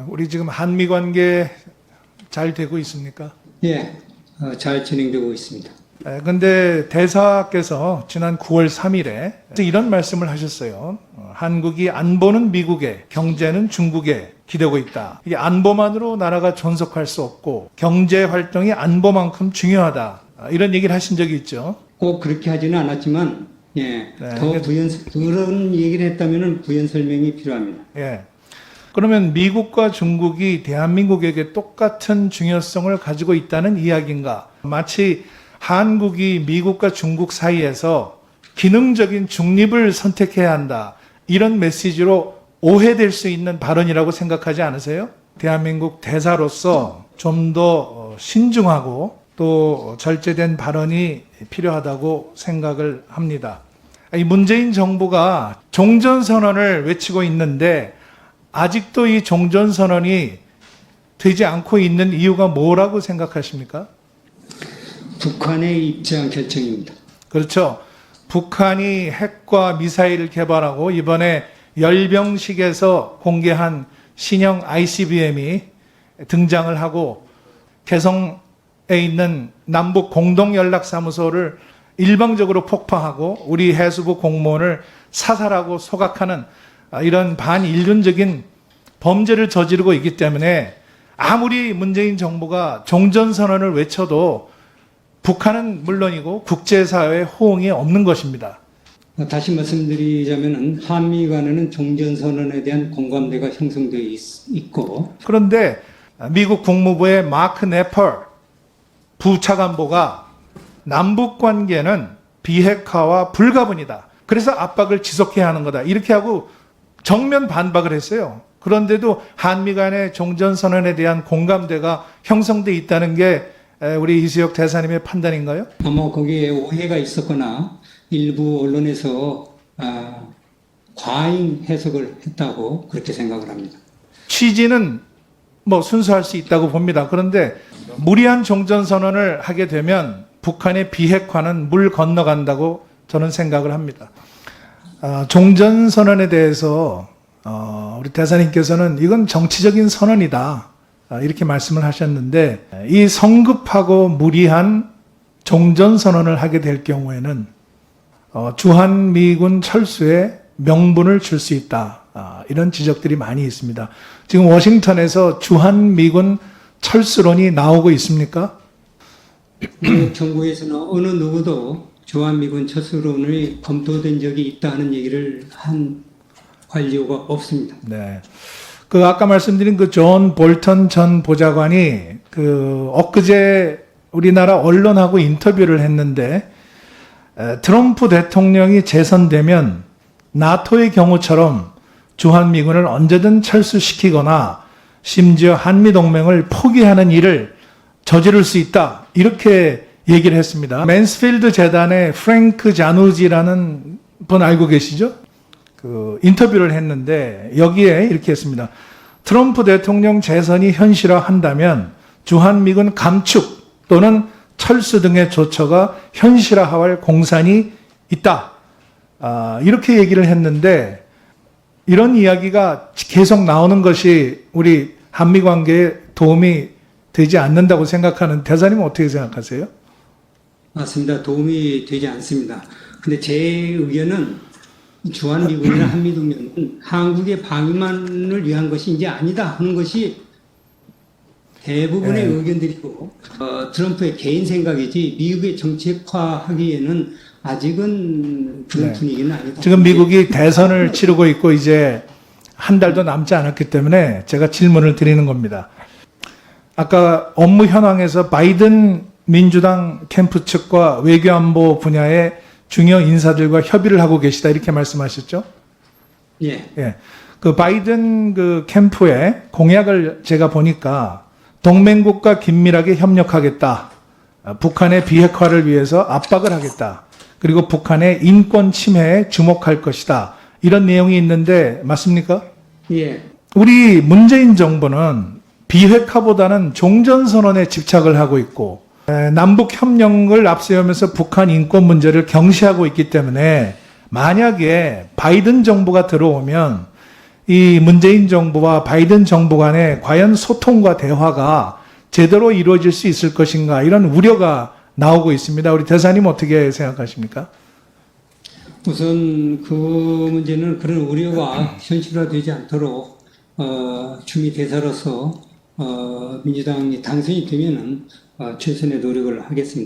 우리 지금 한미 관계 잘 되고 있습니까? 예, 잘 진행되고 있습니다. 근데 대사께서 지난 9월 3일에 이런 말씀을 하셨어요. 한국이 안보는 미국에, 경제는 중국에 기대고 있다. 이게 안보만으로 나라가 존속할 수 없고 경제 활동이 안보만큼 중요하다. 이런 얘기를 하신 적이 있죠. 꼭 그렇게 하지는 않았지만, 예, 네, 더 그런 얘기를 했다면 부연 설명이 필요합니다. 예. 그러면 미국과 중국이 대한민국에게 똑같은 중요성을 가지고 있다는 이야기인가? 마치 한국이 미국과 중국 사이에서 기능적인 중립을 선택해야 한다. 이런 메시지로 오해될 수 있는 발언이라고 생각하지 않으세요? 대한민국 대사로서 좀 더 신중하고 또 절제된 발언이 필요하다고 생각을 합니다. 이 문재인 정부가 종전선언을 외치고 있는데 아직도 이 종전선언이 되지 않고 있는 이유가 뭐라고 생각하십니까? 북한의 입장 결정입니다. 그렇죠. 북한이 핵과 미사일을 개발하고 이번에 열병식에서 공개한 신형 ICBM이 등장을 하고 개성에 있는 남북 공동연락사무소를 일방적으로 폭파하고 우리 해수부 공무원을 사살하고 소각하는 이런 반인륜적인 범죄를 저지르고 있기 때문에 아무리 문재인 정부가 종전선언을 외쳐도 북한은 물론이고 국제사회의 호응이 없는 것입니다. 다시 말씀드리자면 한미 간에는 종전선언에 대한 공감대가 형성되어 있고, 그런데 미국 국무부의 마크 네펄 부차관보가 남북 관계는 비핵화와 불가분이다. 그래서 압박을 지속해야 하는 거다. 이렇게 하고 정면 반박을 했어요. 그런데도 한미 간의 종전선언에 대한 공감대가 형성돼 있다는 게 우리 이수혁 대사님의 판단인가요? 아마 거기에 오해가 있었거나 일부 언론에서 과잉 해석을 했다고 그렇게 생각을 합니다. 취지는 뭐 순수할 수 있다고 봅니다. 그런데 무리한 종전선언을 하게 되면 북한의 비핵화는 물 건너간다고 저는 생각을 합니다. 종전선언에 대해서 우리 대사님께서는 이건 정치적인 선언이다. 이렇게 말씀을 하셨는데 이 성급하고 무리한 종전선언을 하게 될 경우에는 주한미군 철수에 명분을 줄 수 있다. 이런 지적들이 많이 있습니다. 지금 워싱턴에서 주한미군 철수론이 나오고 있습니까? 미국 정부에서는 어느 누구도 주한미군 철수론이 검토된 적이 있다 하는 얘기를 한 관료가 없습니다. 네. 아까 말씀드린 존 볼턴 전 보좌관이 엊그제 우리나라 언론하고 인터뷰를 했는데 트럼프 대통령이 재선되면 나토의 경우처럼 주한미군을 언제든 철수시키거나 심지어 한미동맹을 포기하는 일을 저지를 수 있다. 이렇게 얘기를 했습니다. 맨스필드 재단의 프랭크 자누지라는 분 알고 계시죠? 인터뷰를 했는데 여기에 이렇게 했습니다. 트럼프 대통령 재선이 현실화한다면 주한미군 감축 또는 철수 등의 조처가 현실화할 공산이 있다. 이렇게 얘기를 했는데 이런 이야기가 계속 나오는 것이 우리 한미 관계에 도움이 되지 않는다고 생각하는 대사님은 어떻게 생각하세요? 맞습니다. 도움이 되지 않습니다. 근데 제 의견은 주한미군이나 한미동맹은 한국의 방위만을 위한 것이 이제 아니다 하는 것이 대부분의 의견들이고 트럼프의 개인 생각이지 미국의 정책화하기에는 아직은 그런 분위기는 아니다. 지금 미국이 대선을 치르고 있고 이제 한 달도 남지 않았기 때문에 제가 질문을 드리는 겁니다. 아까 업무 현황에서 바이든 민주당 캠프 측과 외교안보 분야의 중요 인사들과 협의를 하고 계시다 이렇게 말씀하셨죠? 예. 예. 바이든 캠프의 공약을 제가 보니까 동맹국과 긴밀하게 협력하겠다. 북한의 비핵화를 위해서 압박을 하겠다. 그리고 북한의 인권 침해에 주목할 것이다. 이런 내용이 있는데 맞습니까? 예. 우리 문재인 정부는 비핵화보다는 종전선언에 집착을 하고 있고 남북 협력을 앞세우면서 북한 인권 문제를 경시하고 있기 때문에 만약에 바이든 정부가 들어오면 이 문재인 정부와 바이든 정부 간에 과연 소통과 대화가 제대로 이루어질 수 있을 것인가 이런 우려가 나오고 있습니다. 우리 대사님 어떻게 생각하십니까? 우선 그 문제는 그런 우려가 현실화되지 않도록 추미 대사로서 민주당이 당선이 되면은 최선의 노력을 하겠습니다.